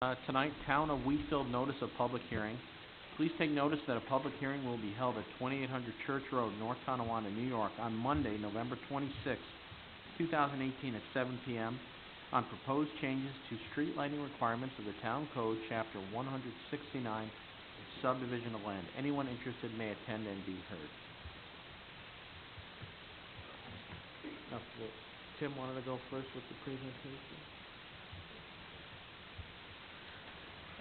Tonight, Town of Wheatfield notice of public hearing. Please take notice that a public hearing will be held at 2800 Church Road, North Tonawanda, New York, on Monday, November 26, 2018 at 7 p.m. on proposed changes to street lighting requirements of the Town Code, Chapter 169, Subdivision of Land. Anyone interested may attend and be heard. Now, Tim wanted to go first with the presentation.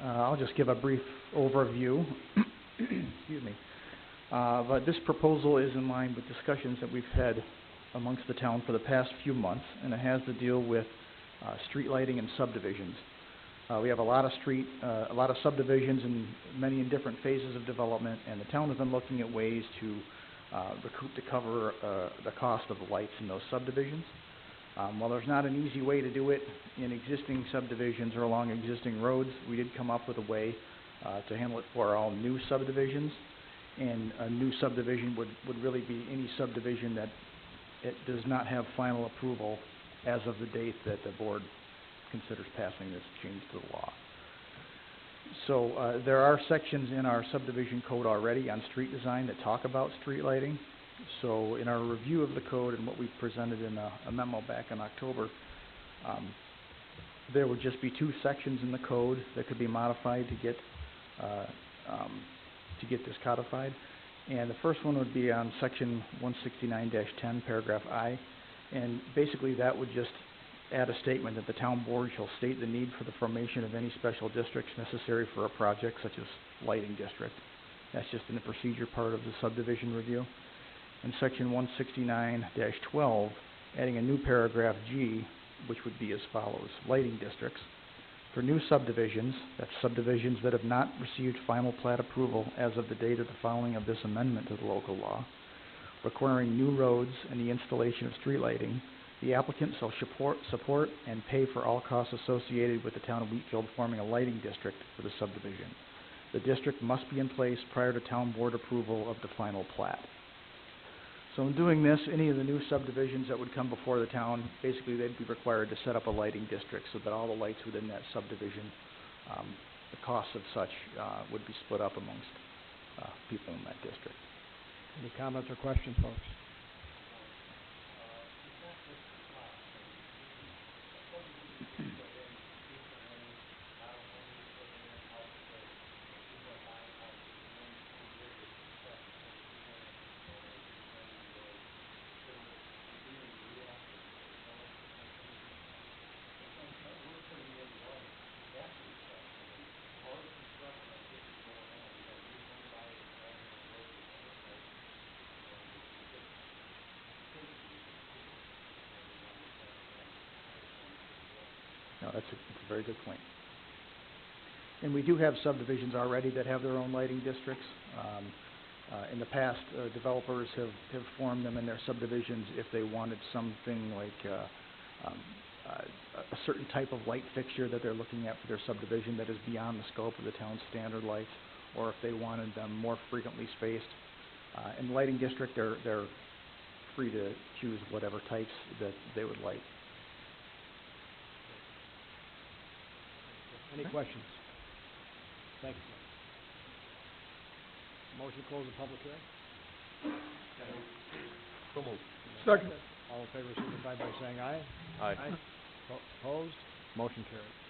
I'll just give a brief overview. Excuse me. But this proposal is in line with discussions that we've had amongst the town for the past few months, and it has to deal with street lighting and subdivisions. We have a lot of subdivisions, and many in different phases of development, and the town has been looking at ways to recoup to cover the cost of the lights in those subdivisions. While there's not an easy way to do it in existing subdivisions or along existing roads, we did come up with a way to handle it for all new subdivisions. And a new subdivision would really be any subdivision that it does not have final approval as of the date that the board considers passing this change to the law. So there are sections in our subdivision code already on street design that talk about street lighting. So in our review of the code and what we presented in a memo back in October, there would just be two sections in the code that could be modified to get this codified. And the first one would be on section 169-10, paragraph I. And basically that would just add a statement that the town board shall state the need for the formation of any special districts necessary for a project such as lighting district. That's just in the procedure part of the subdivision review. In section 169-12, adding a new paragraph G, which would be as follows: lighting districts. For new subdivisions, that's subdivisions that have not received final plat approval as of the date of the filing of this amendment to the local law, requiring new roads and the installation of street lighting, the applicant shall support and pay for all costs associated with the town of Wheatfield forming a lighting district for the subdivision. The district must be in place prior to town board approval of the final plat. So in doing this, any of the new subdivisions that would come before the town, basically they'd be required to set up a lighting district so that all the lights within that subdivision, the costs of such would be split up amongst people in that district. Any comments or questions, folks? No, that's a very good point. And we do have subdivisions already that have their own lighting districts. In the past, developers have formed them in their subdivisions if they wanted something like a certain type of light fixture that they're looking at for their subdivision that is beyond the scope of the town's standard lights, or if they wanted them more frequently spaced. In the lighting district, they're free to choose whatever types that they would like. Any questions? Thank you. Motion to close the public hearing? So moved. Second. All in favor signify by saying aye. Aye. Opposed? Motion carried.